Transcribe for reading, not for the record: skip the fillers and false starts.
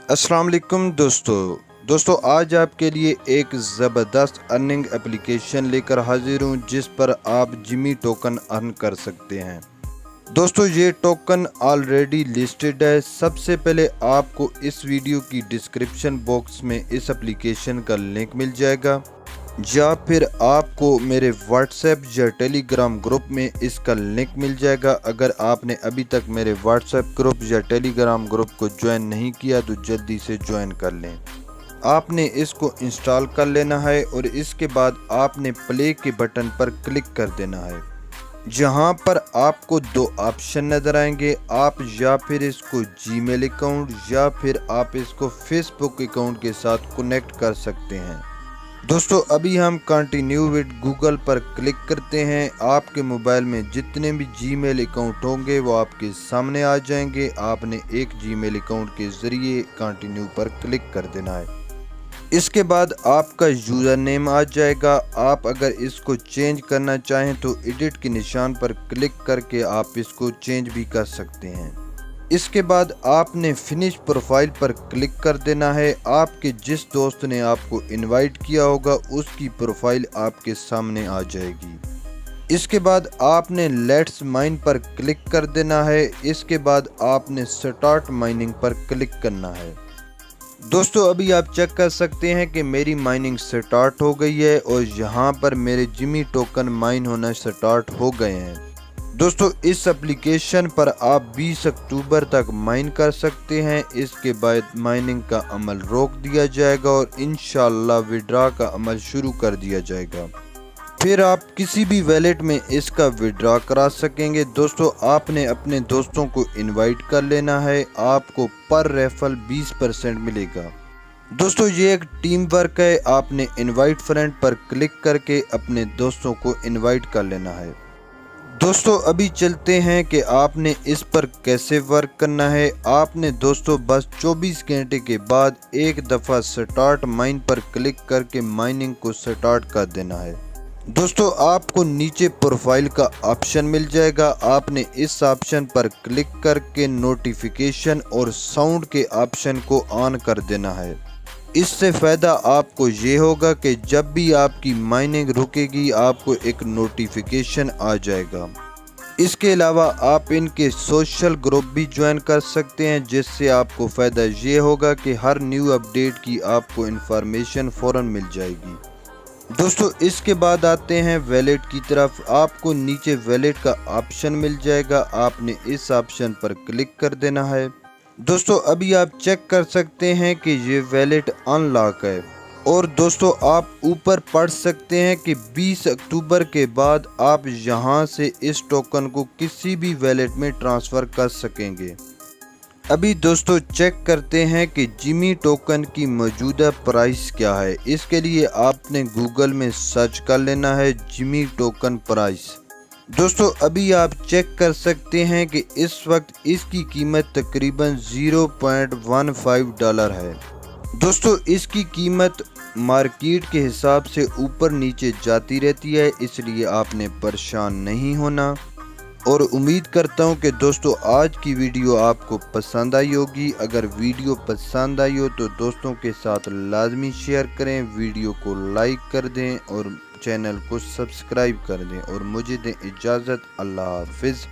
السلام علیکم دوستو آج آپ کے لیے ایک زبردست ارننگ اپلیکیشن لے کر حاضر ہوں جس پر آپ جمی ٹوکن ارن کر سکتے ہیں۔ دوستو یہ ٹوکن آلریڈی لسٹڈ ہے۔ سب سے پہلے آپ کو اس ویڈیو کی ڈسکرپشن باکس میں اس اپلیکیشن کا لنک مل جائے گا، یا پھر آپ کو میرے واٹس ایپ یا ٹیلی گرام گروپ میں اس کا لنک مل جائے گا۔ اگر آپ نے ابھی تک میرے واٹس ایپ گروپ یا ٹیلی گرام گروپ کو جوائن نہیں کیا تو جلدی سے جوائن کر لیں۔ آپ نے اس کو انسٹال کر لینا ہے اور اس کے بعد آپ نے پلے کے بٹن پر کلک کر دینا ہے، جہاں پر آپ کو دو آپشن نظر آئیں گے۔ آپ یا پھر اس کو جی میل اکاؤنٹ یا پھر آپ اس کو فیس بک اکاؤنٹ کے ساتھ کنیکٹ کر سکتے ہیں۔ دوستو ابھی ہم continue with Google per click کرتے ہیں۔ آپ کے موبائل میں جتنے بھی جی میل اکاؤنٹ ہوں گے وہ آپ کے سامنے آ جائیں گے۔ آپ نے ایک جی میل اکاؤنٹ کے ذریعے کنٹینیو پر کلک کر دینا ہے۔ اس کے بعد آپ کا یوزر نیم آ جائے گا۔ آپ اگر اس کو چینج کرنا چاہیں تو ایڈٹ کے نشان پر کلک کر کے آپ اس کو چینج بھی کر سکتے ہیں۔ اس کے بعد آپ نے فنش پروفائل پر کلک کر دینا ہے۔ آپ کے جس دوست نے آپ کو انوائٹ کیا ہوگا اس کی پروفائل آپ کے سامنے آ جائے گی۔ اس کے بعد آپ نے لیٹس مائن پر کلک کر دینا ہے۔ اس کے بعد آپ نے سٹارٹ مائننگ پر کلک کرنا ہے۔ دوستو ابھی آپ چیک کر سکتے ہیں کہ میری مائننگ سٹارٹ ہو گئی ہے اور یہاں پر میرے جمی ٹوکن مائن ہونا سٹارٹ ہو گئے ہیں۔ دوستو اس اپلیکیشن پر آپ 20 اکتوبر تک مائن کر سکتے ہیں۔ اس کے بعد مائننگ کا عمل روک دیا جائے گا اور انشاءاللہ وڈرا کا عمل شروع کر دیا جائے گا۔ پھر آپ کسی بھی ویلیٹ میں اس کا وڈرا کرا سکیں گے۔ دوستو آپ نے اپنے دوستوں کو انوائٹ کر لینا ہے۔ آپ کو پر ریفل 20% ملے گا۔ دوستو یہ ایک ٹیم ورک ہے۔ آپ نے انوائٹ فرینڈ پر کلک کر کے اپنے دوستوں کو انوائٹ کر لینا ہے۔ دوستو ابھی چلتے ہیں کہ آپ نے اس پر کیسے ورک کرنا ہے۔ آپ نے دوستو بس 24 گھنٹے کے بعد ایک دفعہ سٹارٹ مائن پر کلک کر کے مائننگ کو سٹارٹ کر دینا ہے۔ دوستو آپ کو نیچے پروفائل کا آپشن مل جائے گا۔ آپ نے اس آپشن پر کلک کر کے نوٹیفیکیشن اور ساؤنڈ کے آپشن کو آن کر دینا ہے۔ اس سے فائدہ آپ کو یہ ہوگا کہ جب بھی آپ کی مائننگ رکے گی آپ کو ایک نوٹیفیکیشن آ جائے گا۔ اس کے علاوہ آپ ان کے سوشل گروپ بھی جوائن کر سکتے ہیں، جس سے آپ کو فائدہ یہ ہوگا کہ ہر نیو اپڈیٹ کی آپ کو انفارمیشن فوراً مل جائے گی۔ دوستو اس کے بعد آتے ہیں ویلیٹ کی طرف۔ آپ کو نیچے ویلیٹ کا آپشن مل جائے گا۔ آپ نے اس آپشن پر کلک کر دینا ہے۔ دوستو ابھی آپ چیک کر سکتے ہیں کہ یہ ویلیٹ ان لاک ہے، اور دوستو آپ اوپر پڑھ سکتے ہیں کہ 20 اکتوبر کے بعد آپ یہاں سے اس ٹوکن کو کسی بھی ویلیٹ میں ٹرانسفر کر سکیں گے۔ ابھی دوستو چیک کرتے ہیں کہ جمی ٹوکن کی موجودہ پرائس کیا ہے۔ اس کے لیے آپ نے گوگل میں سرچ کر لینا ہے جمی ٹوکن پرائس۔ دوستو ابھی آپ چیک کر سکتے ہیں کہ اس وقت اس کی قیمت تقریباً $0.15 ہے۔ دوستو اس کی قیمت مارکیٹ کے حساب سے اوپر نیچے جاتی رہتی ہے، اس لیے آپ نے پریشان نہیں ہونا، اور امید کرتا ہوں کہ دوستو آج کی ویڈیو آپ کو پسند آئی ہوگی۔ اگر ویڈیو پسند آئی ہو تو دوستوں کے ساتھ لازمی شیئر کریں، ویڈیو کو لائک کر دیں اور چینل کو سبسکرائب کر دیں، اور مجھے دیں اجازت۔ اللہ حافظ۔